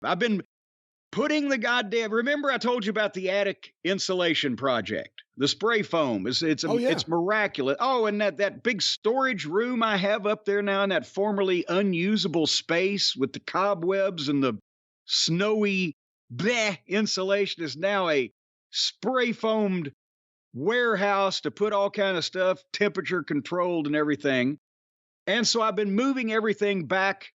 I've been putting the goddamn. Remember, I told you about the attic insulation project. The spray foam Oh, yeah. it's miraculous. Oh, and that big storage room I have up there now in that formerly unusable space with the cobwebs and the snowy bleh insulation is now a spray foamed warehouse to put all kind of stuff, temperature controlled and everything. And so I've been moving everything back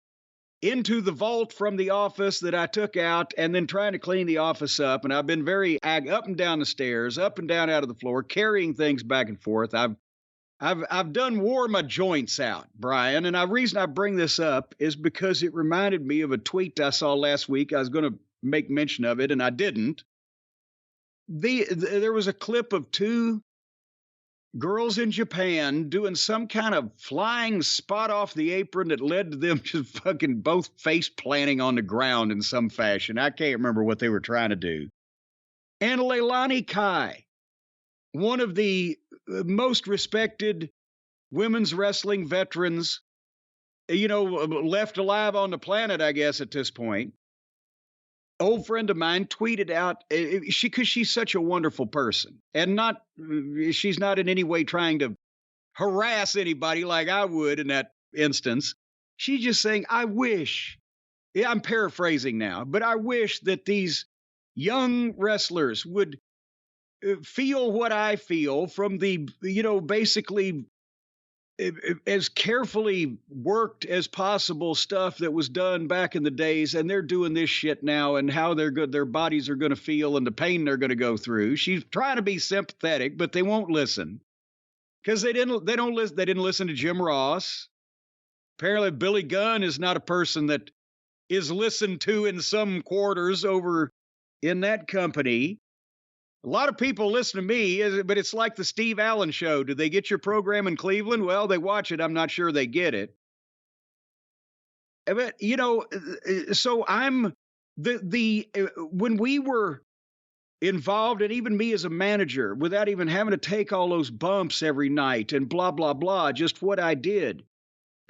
into the vault from the office that I took out and then trying to clean the office up. And I've been very up and down the stairs, up and down out of the floor, carrying things back and forth. I've done wore my joints out, Brian. And the reason I bring this up is because it reminded me of a tweet I saw last week. I was going to make mention of it and I didn't. There was a clip of two girls in Japan doing some kind of flying spot off the apron that led to them just fucking both face planting on the ground in some fashion. I can't remember what they were trying to do. And Leilani Kai, one of the most respected women's wrestling veterans, left alive on the planet, I guess, at this point. Old friend of mine tweeted out because she's such a wonderful person and she's not in any way trying to harass anybody like I would in that instance. She's just saying, I wish, yeah, I'm paraphrasing now, but I wish that these young wrestlers would feel what I feel from the, basically as carefully worked as possible stuff that was done back in the days, and they're doing this shit now, and how their bodies are going to feel and the pain they're going to go through. She's trying to be sympathetic, but they won't listen because they didn't listen to Jim Ross. Apparently, Billy Gunn is not a person that is listened to in some quarters over in that company. A lot of people listen to me, but it's like the Steve Allen show. Do they get your program in Cleveland? Well, they watch it. I'm not sure they get it. But, so I'm when we were involved, and even me as a manager, without even having to take all those bumps every night and blah, blah, blah, just what I did.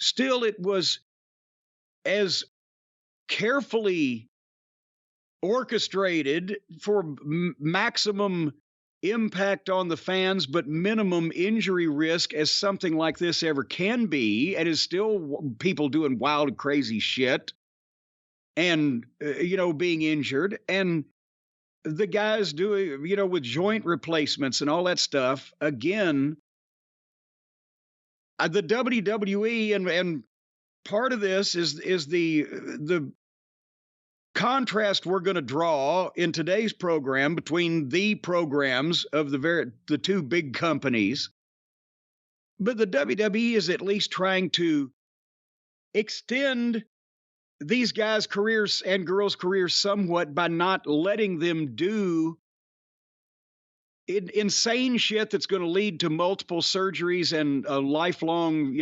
Still, it was as carefully orchestrated for maximum impact on the fans, but minimum injury risk as something like this ever can be, and is still people doing wild, crazy shit and, being injured. And the guys doing, with joint replacements and all that stuff. Again, the WWE and part of this is the contrast we're going to draw in today's program between the programs of the two big companies. But the WWE is at least trying to extend these guys' careers and girls' careers somewhat by not letting them do insane shit that's going to lead to multiple surgeries and a lifelong,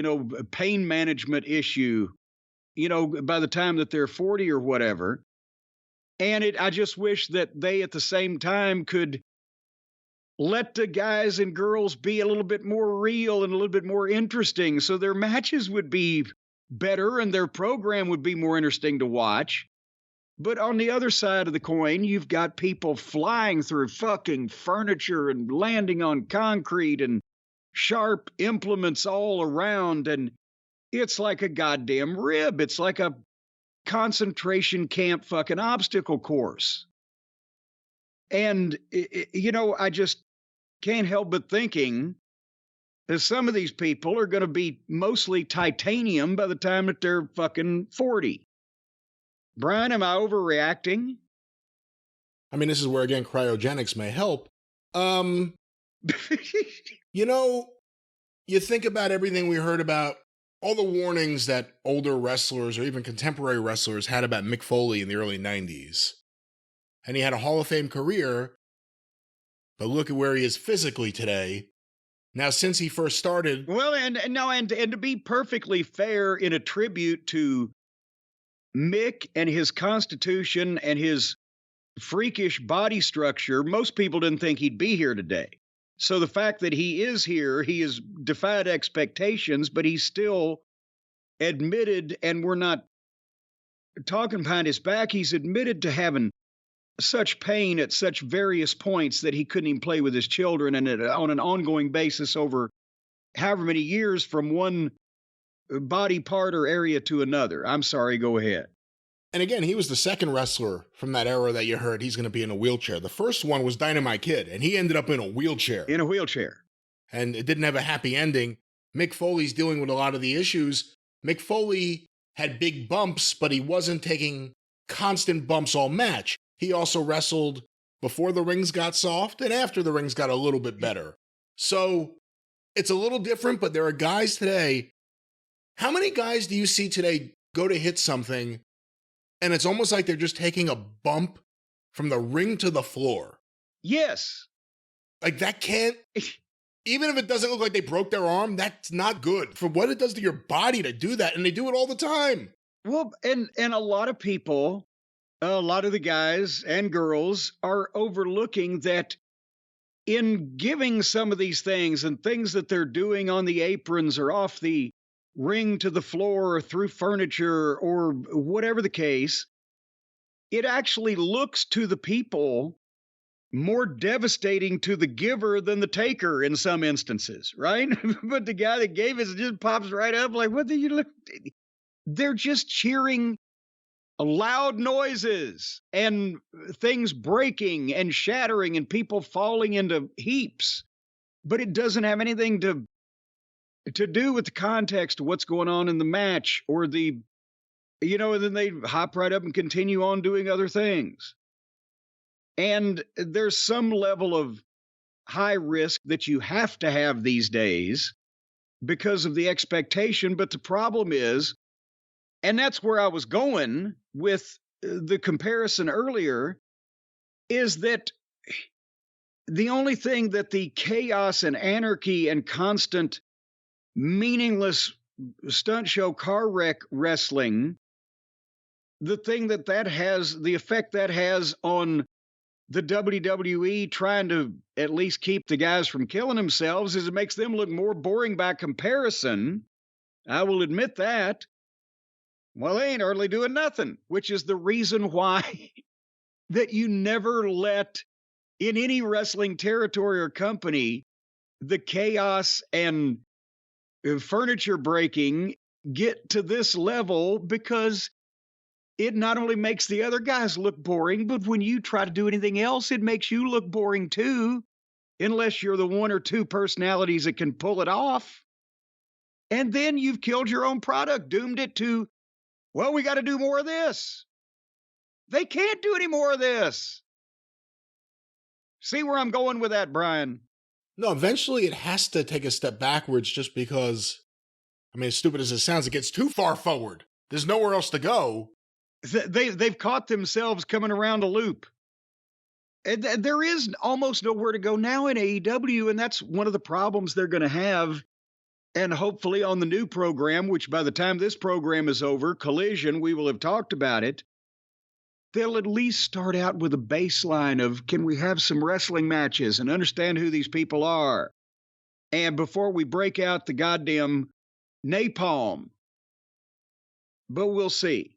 pain management issue, by the time that they're 40 or whatever. And I just wish that they at the same time could let the guys and girls be a little bit more real and a little bit more interesting, so their matches would be better and their program would be more interesting to watch. But on the other side of the coin, you've got people flying through fucking furniture and landing on concrete and sharp implements all around. And it's like a goddamn rib. It's like a concentration camp fucking obstacle course. And, I just can't help but thinking that some of these people are going to be mostly titanium by the time that they're fucking 40. Brian, am I overreacting? I mean, this is where, again, cryogenics may help. You think about everything we heard about, all the warnings that older wrestlers or even contemporary wrestlers had about Mick Foley in the early 90s. And he had a Hall of Fame career, but look at where he is physically today. Now, since he first started... Well, and to be perfectly fair, in a tribute to Mick and his constitution and his freakish body structure, most people didn't think he'd be here today. So the fact that he is here, he has defied expectations, but he's still admitted, and we're not talking behind his back, he's admitted to having such pain at such various points that he couldn't even play with his children, and on an ongoing basis over however many years from one body part or area to another. I'm sorry, go ahead. And again, he was the second wrestler from that era that you heard he's going to be in a wheelchair. The first one was Dynamite Kid, and he ended up in a wheelchair. In a wheelchair. And it didn't have a happy ending. Mick Foley's dealing with a lot of the issues. Mick Foley had big bumps, but he wasn't taking constant bumps all match. He also wrestled before the rings got soft and after the rings got a little bit better. So it's a little different, but there are guys today. How many guys do you see today go to hit something and it's almost like they're just taking a bump from the ring to the floor? Yes. Like that can't, even if it doesn't look like they broke their arm, that's not good for what it does to your body to do that. And they do it all the time. Well, and a lot of people, a lot of the guys and girls are overlooking that in giving some of these things and things that they're doing on the aprons or off the ring to the floor or through furniture or whatever the case, it actually looks to the people more devastating to the giver than the taker in some instances, right? But the guy that gave it just pops right up like, what did you look? They're just cheering loud noises and things breaking and shattering and people falling into heaps. But it doesn't have anything to do with the context of what's going on in the match or the, and then they hop right up and continue on doing other things. And there's some level of high risk that you have to have these days because of the expectation. But the problem is, and that's where I was going with the comparison earlier, is that the only thing that the chaos and anarchy and constant meaningless stunt show car wreck wrestling, the thing that has, the effect that has on the WWE trying to at least keep the guys from killing themselves is it makes them look more boring by comparison. I will admit that. Well, they ain't hardly doing nothing, which is the reason why that you never let in any wrestling territory or company the chaos and furniture breaking get to this level, because it not only makes the other guys look boring, but when you try to do anything else, it makes you look boring too, unless you're the one or two personalities that can pull it off. And then you've killed your own product, doomed it to, well, we got to do more of this. They can't do any more of this. See where I'm going with that, Brian? No, eventually it has to take a step backwards just because, I mean, as stupid as it sounds, it gets too far forward. There's nowhere else to go. They've caught themselves coming around a loop. And there is almost nowhere to go now in AEW, and that's one of the problems they're going to have. And hopefully on the new program, which by the time this program is over, Collision, we will have talked about it, they'll at least start out with a baseline of, can we have some wrestling matches and understand who these people are? And before we break out the goddamn napalm. But we'll see.